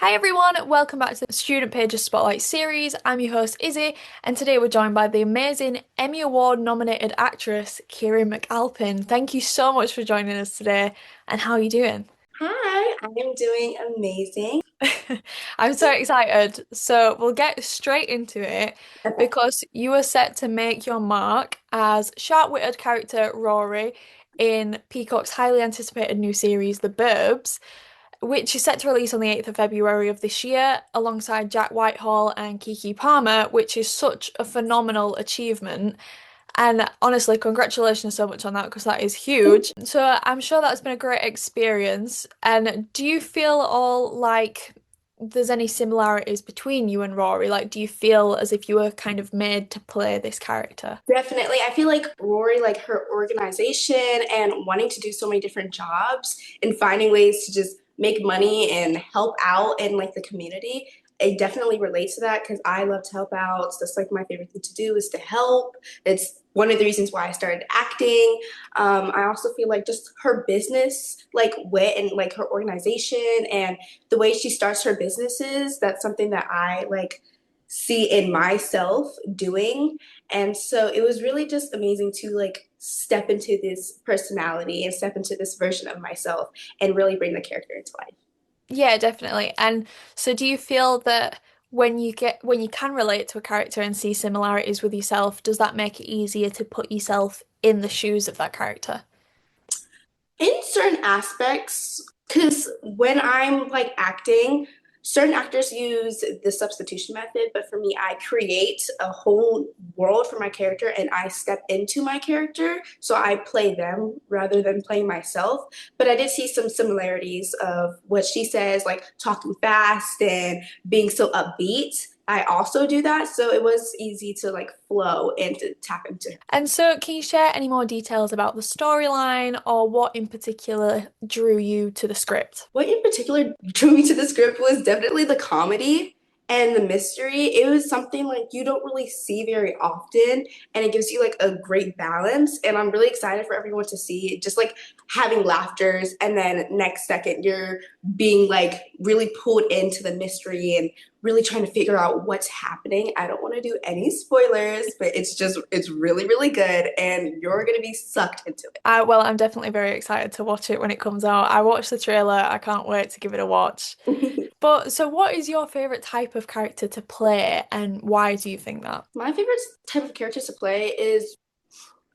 Hi everyone, welcome back to the Student Pages Spotlight series. I'm your host Izzy, and today we're joined by the amazing Emmy Award nominated actress Kyrie McAlpin. Thank you so much for joining us today, and how are you doing? Hi, I am doing amazing. I'm so excited. So we'll get straight into it Okay. because you are set to make your mark as sharp-witted character Rory in Peacock's highly anticipated new series, The Burbs, which is set to release on the 8th of February of this year, alongside Jack Whitehall and Keke Palmer, which is such a phenomenal achievement. And honestly, congratulations so much on that because that is huge. So I'm sure that's been a great experience. And do you feel all like there's any similarities between you and Rory? Like, do you feel as if you were kind of made to play this character? Definitely. I feel like Rory, like her organization and wanting to do so many different jobs and finding ways to just make money and help out in like the community. I definitely relate to that because I love to help out. It's just like my favorite thing to do is to help. It's one of the reasons why I started acting. I also feel like just her business, like wit and like her organization and the way she starts her businesses, that's something that I like see in myself doing. And so it was really just amazing to like step into this personality and step into this version of myself and really bring the character into life. Yeah, definitely. And so do you feel that when you can relate to a character and see similarities with yourself, does that make it easier to put yourself in the shoes of that character? In certain aspects, because when I'm like acting, certain actors use the substitution method, but for me, I create a whole world for my character and I step into my character. So I play them rather than playing myself. But I did see some similarities of what she says, like talking fast and being so upbeat. I also do that. So it was easy to like flow and to tap into. And so can you share any more details about the storyline or what in particular drew you to the script? What in particular drew me to the script was definitely the comedy and the mystery. It was something like you don't really see very often, and it gives you like a great balance. And I'm really excited for everyone to see it, just like having laughters, and then next second you're being like really pulled into the mystery and really trying to figure out what's happening. I don't want to do any spoilers, but it's really, really good, and you're gonna be sucked into it. Well, I'm definitely very excited to watch it when it comes out. I watched the trailer. I can't wait to give it a watch. But so what is your favorite type of character to play and why do you think that? My favorite type of character to play is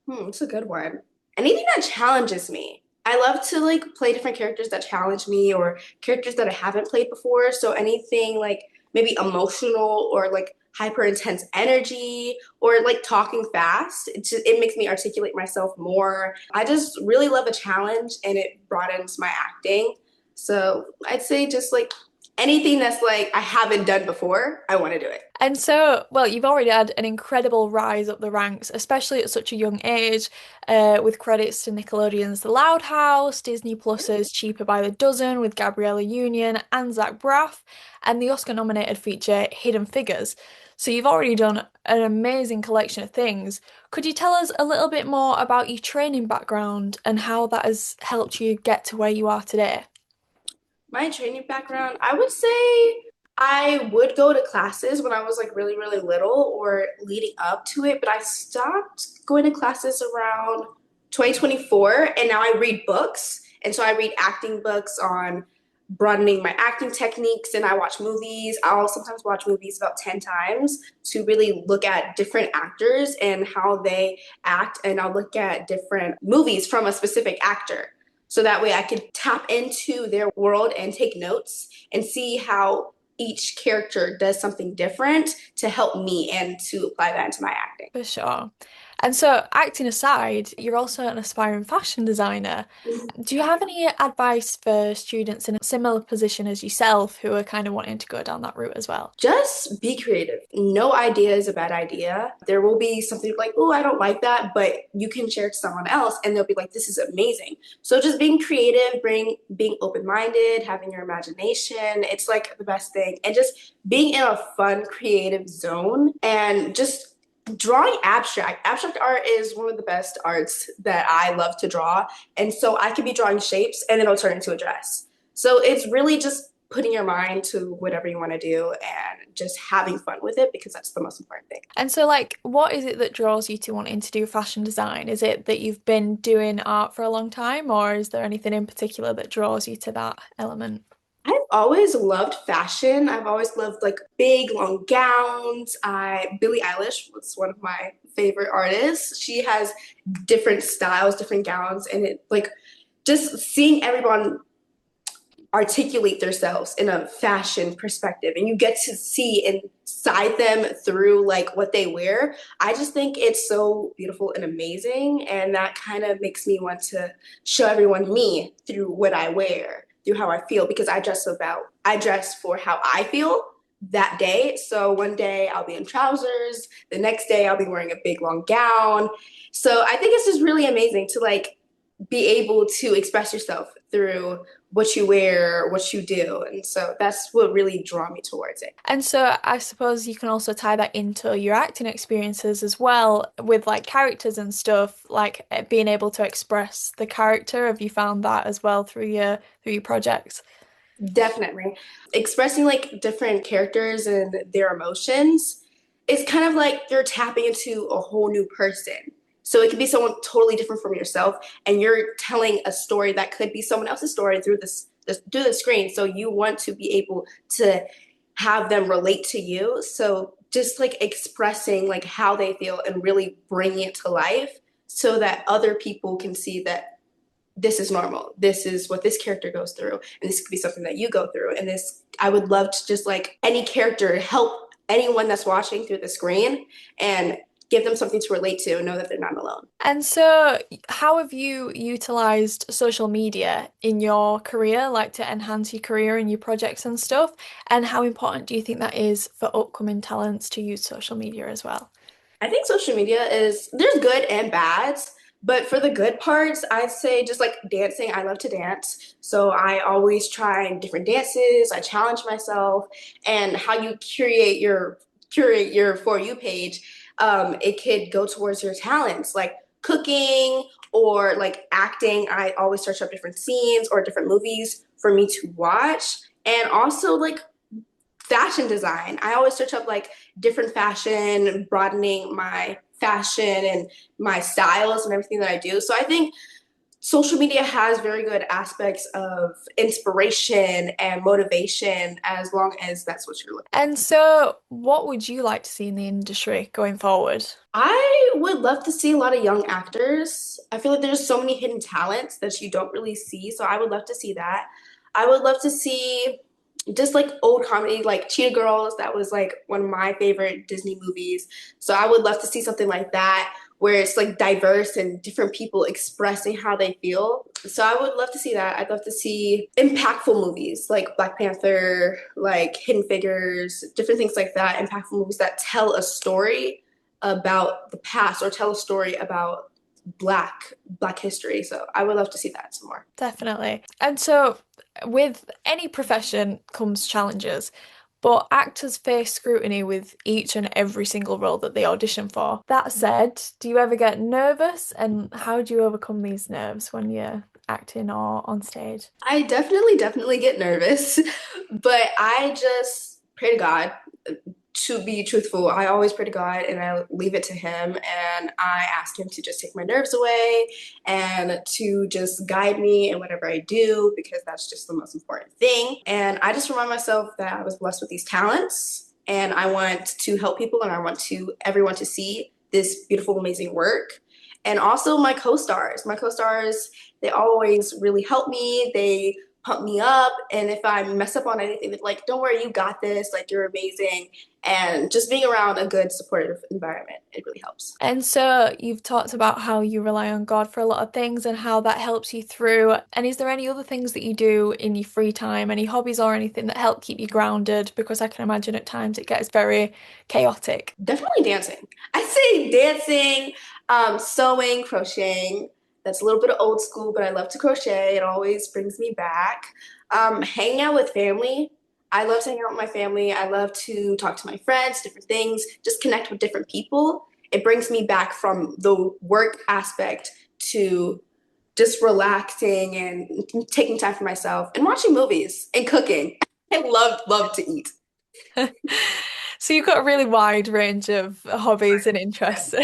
it's a good one. Anything that challenges me. I love to like play different characters that challenge me or characters that I haven't played before. So anything like maybe emotional or like hyper intense energy or like talking fast. It makes me articulate myself more. I just really love a challenge and it broadens my acting. So I'd say just like anything that's like I haven't done before, I want to do it. And so, well, you've already had an incredible rise up the ranks, especially at such a young age, with credits to Nickelodeon's The Loud House, Disney Plus's Cheaper by the Dozen with Gabriella Union and Zach Braff, and the Oscar-nominated feature Hidden Figures. So you've already done an amazing collection of things. Could you tell us a little bit more about your training background and how that has helped you get to where you are today? My training background, I would say I would go to classes when I was like really, really little or leading up to it, but I stopped going to classes around 2024 and now I read books. And so I read acting books on broadening my acting techniques and I watch movies. I'll sometimes watch movies about 10 times to really look at different actors and how they act. And I'll look at different movies from a specific actor. So that way I could tap into their world and take notes and see how each character does something different to help me and to apply that into my acting. For sure. And so, acting aside, you're also an aspiring fashion designer. Do you have any advice for students in a similar position as yourself who are kind of wanting to go down that route as well? Just be creative. No idea is a bad idea. There will be something like, oh, I don't like that, but you can share it to someone else and they'll be like, this is amazing. So just being creative, being open-minded, having your imagination, it's like the best thing. And just being in a fun, creative zone and just drawing abstract. Abstract art is one of the best arts that I love to draw. And so I could be drawing shapes and then it'll turn into a dress. So it's really just putting your mind to whatever you want to do and just having fun with it because that's the most important thing. And so, like, what is it that draws you to wanting to do fashion design? Is it that you've been doing art for a long time, or is there anything in particular that draws you to that element? I've always loved fashion. I've always loved like big long gowns. Billie Eilish was one of my favorite artists. She has different styles, different gowns, and it like just seeing everyone articulate themselves in a fashion perspective and you get to see inside them through like what they wear. I just think it's so beautiful and amazing, and that kind of makes me want to show everyone me through what I wear, through how I feel, because I dress for how I feel that day. So one day I'll be in trousers, the next day I'll be wearing a big long gown. So I think it's just really amazing to like be able to express yourself through what you wear, what you do. And so that's what really draw me towards it. And so, I suppose you can also tie that into your acting experiences as well, with like characters and stuff, like being able to express the character. Have you found that as well through your projects? Definitely. Expressing like different characters and their emotions is kind of like you're tapping into a whole new person. So it could be someone totally different from yourself, and you're telling a story that could be someone else's story through the screen. So you want to be able to have them relate to you. So just like expressing like how they feel and really bringing it to life so that other people can see that this is normal. This is what this character goes through. And this could be something that you go through. And this, I would love to just like any character help anyone that's watching through the screen and give them something to relate to and know that they're not alone. And so, how have you utilized social media in your career, like to enhance your career and your projects and stuff? And how important do you think that is for upcoming talents to use social media as well? I think social media is, there's good and bads. But for the good parts, I'd say just like dancing, I love to dance. So I always try different dances. I challenge myself, and how you curate your For You page, it could go towards your talents like cooking or like acting. I always search up different scenes or different movies for me to watch. And also like fashion design. I always search up like different fashion, broadening my fashion and my styles and everything that I do. So I think social media has very good aspects of inspiration and motivation as long as that's what you're looking. And so, what would you like to see in the industry going forward? I would love to see a lot of young actors. I feel like there's so many hidden talents that you don't really see. So I would love to see that. I would love to see just like old comedy, like Cheetah Girls. That was like one of my favorite Disney movies. So I would love to see something like that where it's like diverse and different people expressing how they feel. So I would love to see that. I'd love to see impactful movies like Black Panther, like Hidden Figures, different things like that. Impactful movies that tell a story about the past or tell a story about black history. So I would love to see that some more. Definitely. And so, with any profession comes challenges, but actors face scrutiny with each and every single role that they audition for. That said, do you ever get nervous, and how do you overcome these nerves when you're acting or on stage? I definitely get nervous, but I just pray to God. To be truthful, I always pray to God and I leave it to Him, and I ask Him to just take my nerves away and to just guide me in whatever I do because that's just the most important thing. And I just remind myself that I was blessed with these talents and I want to help people and I want to everyone to see this beautiful, amazing work. And also my co-stars, they always really help me. They pump me up. And if I mess up on anything, they're like, don't worry, you got this. Like, you're amazing. And just being around a good, supportive environment, it really helps. And so you've talked about how you rely on God for a lot of things and how that helps you through. And is there any other things that you do in your free time, any hobbies or anything that help keep you grounded? Because I can imagine at times it gets very chaotic. Definitely dancing. I say dancing, sewing, crocheting. That's a little bit of old school, but I love to crochet. It always brings me back. Hanging out with family. I love to hang out with my family. I love to talk to my friends, different things, just connect with different people. It brings me back from the work aspect to just relaxing and taking time for myself and watching movies and cooking. I love to eat. So you've got a really wide range of hobbies and Yeah. interests.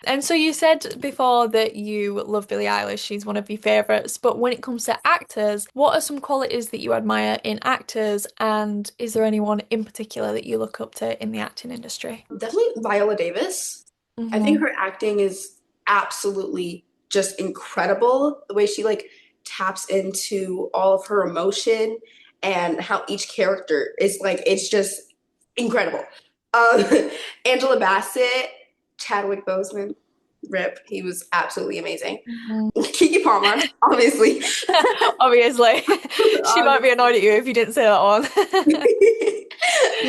And so you said before that you love Billie Eilish, she's one of your favorites. But when it comes to actors, what are some qualities that you admire in actors? And is there anyone in particular that you look up to in the acting industry? Definitely Viola Davis. I think Hmm. her acting is absolutely just incredible. The way she like taps into all of her emotion and how each character is like, it's just incredible. Um, Angela Bassett, Chadwick Boseman, Rip, he was absolutely amazing. Hmm. Keke Palmer, obviously. Obviously, she might be Obviously. annoyed at you if you didn't say that one.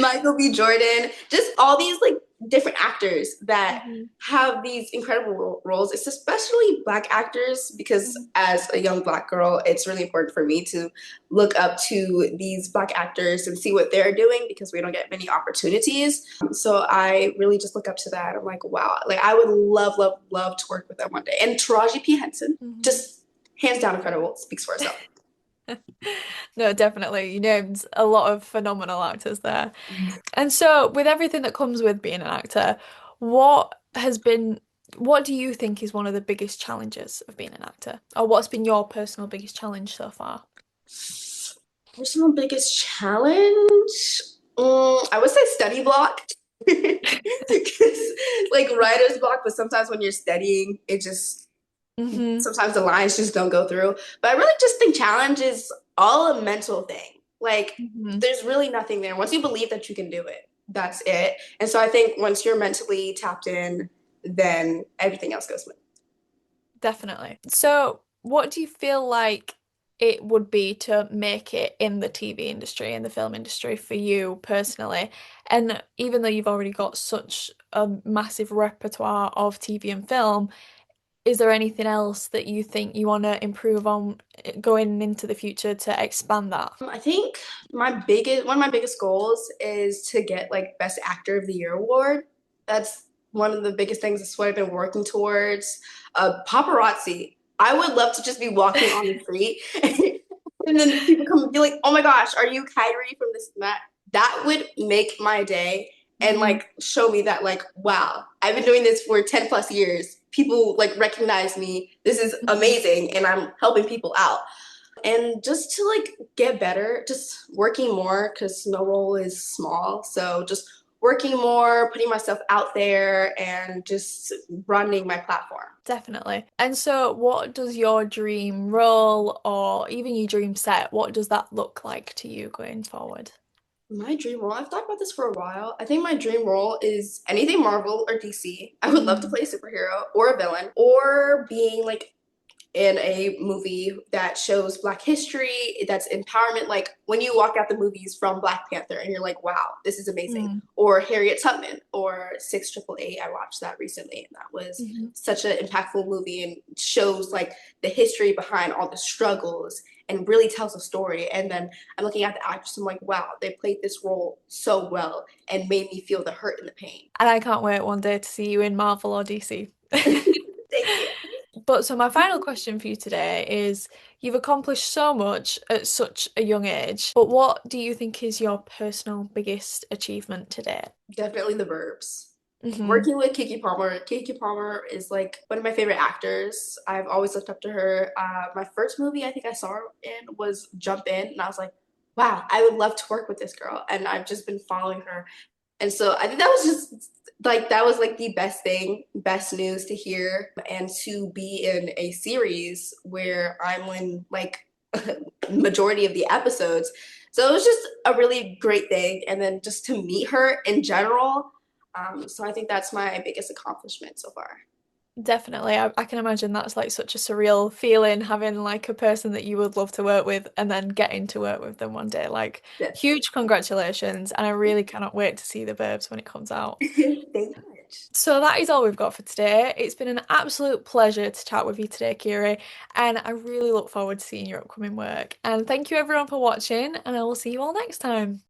Michael B. Jordan, just all these like different actors that Mhm. have these incredible roles. It's especially Black actors because as a young Black girl, it's really important for me to look up to these Black actors and see what they're doing because we don't get many opportunities. So I really just look up to that. I'm like, wow, like I would love to work with them one day. And Taraji P. Henson, Mhm. just hands down incredible, speaks for herself. No, definitely. You named a lot of phenomenal actors there. And so, with everything that comes with being an actor, what has been, what do you think is one of the biggest challenges of being an actor? Or what's been your personal biggest challenge so far? Personal biggest challenge? I would say study block. Because like writer's block, but sometimes when you're studying, it just Hmm. sometimes the lines just don't go through. But I really just think challenge is all a mental thing. Like Hmm. there's really nothing there. Once you believe that you can do it, that's it. And so I think once you're mentally tapped in, then everything else goes smooth. Definitely. So, what do you feel like it would be to make it in the TV industry, in the film industry for you personally? And even though you've already got such a massive repertoire of TV and film, is there anything else that you think you want to improve on going into the future to expand that? I think my biggest one of my biggest goals is to get like Best Actor of the Year award. That's one of the biggest things. That's what I've been working towards. Paparazzi. I would love to just be walking on the street and then people come and be like, "Oh my gosh, are you Kyrie from this and that?" That would make my day and Mhm. like show me that like, wow, I've been doing this for 10 plus years. People like recognize me. This is Mhm. amazing, and I'm helping people out and just to like get better, just working more because no role is small. So just working more, putting myself out there, and just broadening my platform. Definitely. And so, what does your dream role or even your dream set, what does that look like to you going forward? My dream role, I've thought about this for a while. I think my dream role is anything Marvel or DC. I would love to Mm. play a superhero or a villain or being like in a movie that shows Black history, that's empowerment. Like when you walk out the movies from Black Panther and you're like, wow, this is amazing. Mm. Or Harriet Tubman or 688. I watched that recently and that was Mhm. such an impactful movie and shows like the history behind all the struggles and really tells a story. And then I'm looking at the actress, I'm like, wow, they played this role so well and made me feel the hurt and the pain. And I can't wait one day to see you in Marvel or DC. Thank you. But so my final question for you today is you've accomplished so much at such a young age, but what do you think is your personal biggest achievement today? Definitely the Burbs. Hmm. Working with Keke Palmer. Keke Palmer is like one of my favorite actors. I've always looked up to her. My first movie I think I saw her in was Jump In, and I was like, wow, I would love to work with this girl. And I've just been following her. And so I think that was just like that was like the best thing, best news to hear, and to be in a series where I'm in like majority of the episodes. So it was just a really great thing. And then just to meet her in general. So I think that's my biggest accomplishment so far. Definitely. I can imagine that's like such a surreal feeling having like a person that you would love to work with and then getting to work with them one day. Like, Yeah. huge congratulations. And I really cannot wait to see the Burbs when it comes out. Thank you so much. So that is all we've got for today. It's been an absolute pleasure to chat with you today, Kiri, and I really look forward to seeing your upcoming work. And thank you everyone for watching, and I will see you all next time.